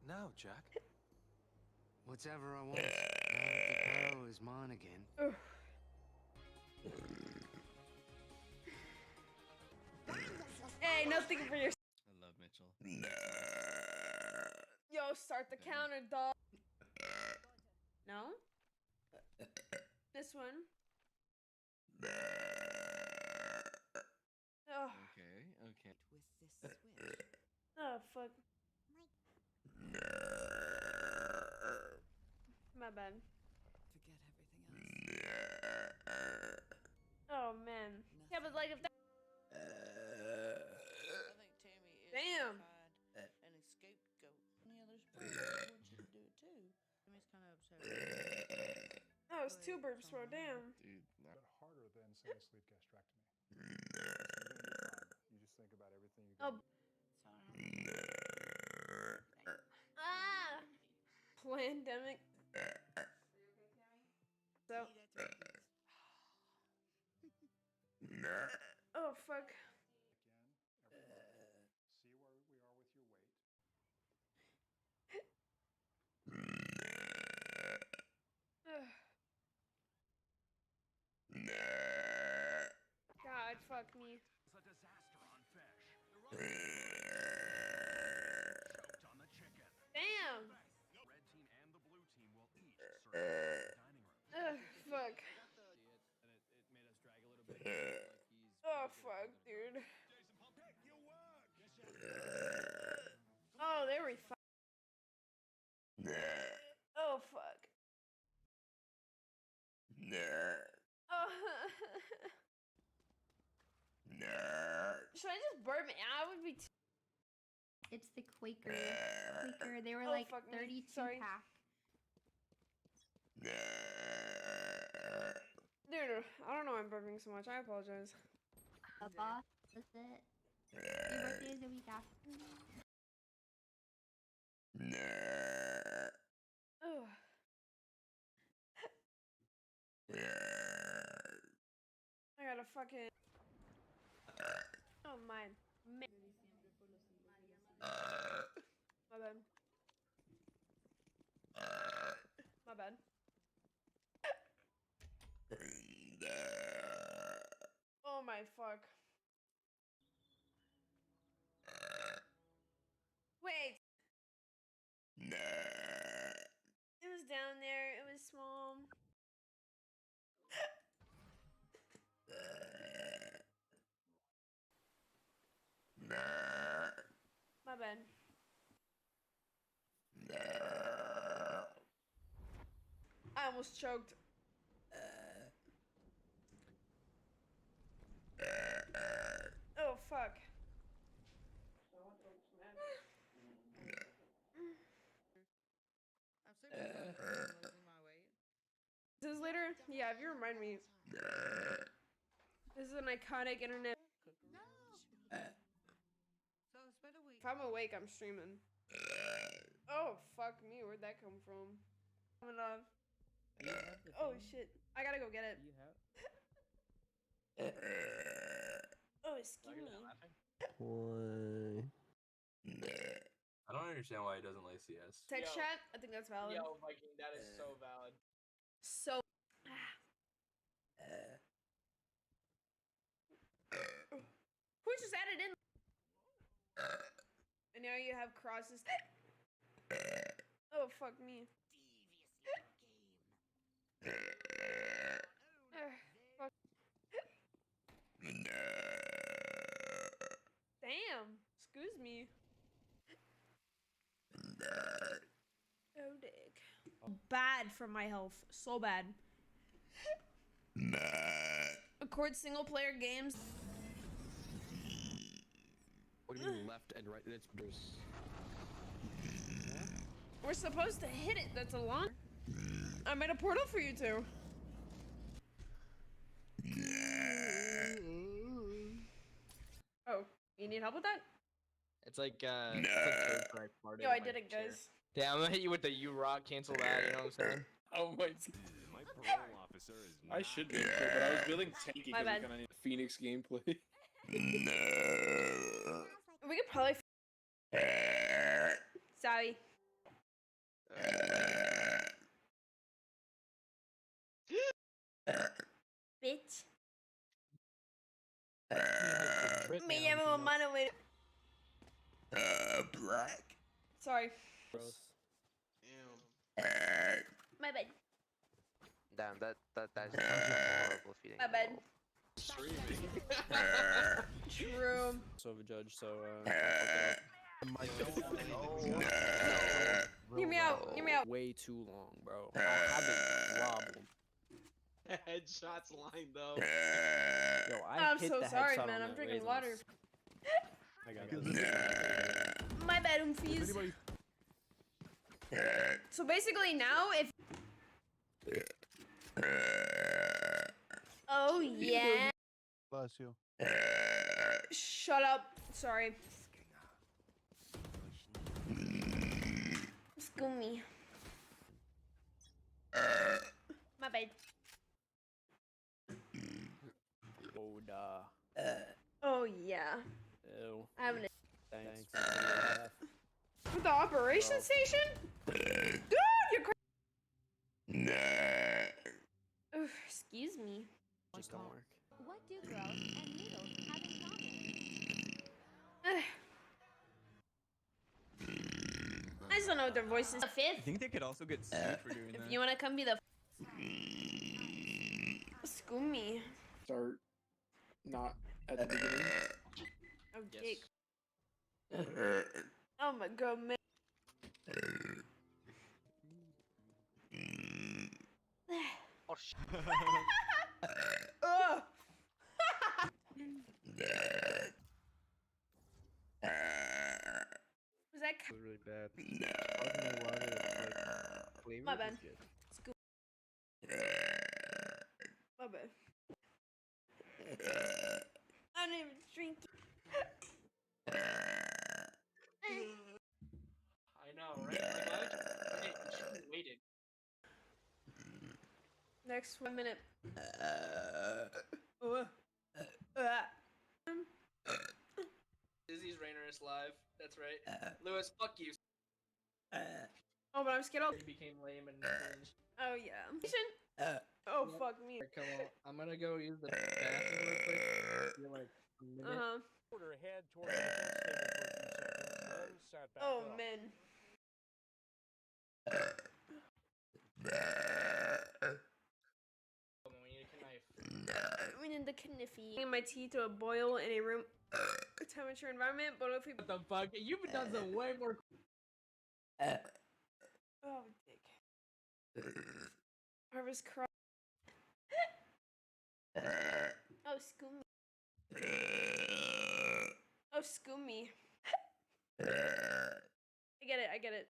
now, Jack? Whatever I want. Now that the power is mine again. Hey, nothing for your. I love Mitchell. Yo, start the counter, dog. No? This one. Oh, Okay. With this switch. oh fuck. My bad. Forget everything else. Oh man. Yeah, but like if that. I think Tammy is Damn. certified an escaped goat. Any other sport, I want you to do it too. Tammy's kind of upset. Oh, it's two burps, bro. Damn. Dude, But harder than, say, a sleep gastrectomy. You're gonna be fine. You just think about everything you're Oh. Sorry. Ah. Pandemic. So. Oh fuck. again. See where we are with your weight. Ugh. God, fuck me. It's a disaster on fish. Choked on the chicken. Damn. Red team and the blue team will each serve the dining room. Ugh, fuck. Oh fuck, dude. Oh, there we fuck. Oh fuck. Oh. Should I just burp it? I would be. It's the Quaker. They were Oh, like fuck me. 32 Sorry. pack. Dude, I don't know why I'm burping so much. I apologize. A boss, that's it. Your birthday is the week after. Ugh. I gotta fucking. Oh my. My bad. My bad. Oh my fuck. Wait. It was down there. It was small. My bad. I almost choked. Oh fuck. I'm super losing my weight. This is later? Yeah, if you remind me. This is an iconic internet. So I spent a week. If I'm awake, I'm streaming. Oh fuck me, where'd that come from? Coming off. Oh shit. I gotta go get it. Oh, excuse me. I don't understand why he doesn't like CS. Text Yo. chat? I think that's valid. Yo, Viking, that is so valid. So. Who just added in? And now you have crosses. Oh, fuck me. Fuck. Damn. Excuse me. Oh, dick. Bad for my health. So bad. Accord single player games. What do you mean left and right? It's just... We're supposed to hit it. That's a lot. I made a portal for you two. Oh, you need help with that? It's like, it's like Yo, I did it, guys. Damn, I'm gonna hit you with the U-Rock, cancel that, you know what I'm saying? Oh my My parole officer is I should be sure, but I was building tanky My because bad. I kind of need Phoenix gameplay. We could probably. Sorry. Bitch. Brit Me down, llamo peanut. Manuel. Black. Sorry. Gross. My bad. Damn, that's horrible feeling. My bad. True. So of a judge, so Hear me out. Hear me out. way too long, bro. I'll have it wobble. Headshots lined up. Yo, I'm so sorry, man. I'm drinking water. I got it. My bad, Umfies. So basically now, if... Oh, yeah. Bless you. Shut up. Sorry. School me. My bad. Oh, duh. Oh, yeah. Ew. I have an... Thanks. With the operation station? Dude, you're Oof, excuse me. Just don't work. What do girls and needles have in common? I just don't know what their voices. The fifth. I think they could also get sued for doing If that. you wanna come be the school me. Start not at the beginning. Oh, dick. Oh my god, man. Oh shit. Ugh. Was that It was really bad. my bad? School. My bad. I didn't even drink. I know, right? Like, why would you, hey, you shouldn't have waited. Next 1 minute. Dizzy's Rainers live. That's right. Lewis, fuck you. Oh, but I'm scared. You became lame and cringe. Oh yeah. Oh fuck me. Alright, come on. I'm gonna go use the bathroom real quick. You're like a minute. Order head toward the defense table for a few seconds, then sat back Oh up. man. Come on, we need a knife. We need the kniffy. Bringing my tea to a boil in a room temperature environment, but if we What the fuck? You've done some way more. oh dick. Harvest crop. Oh school me. Oh school me. I get it.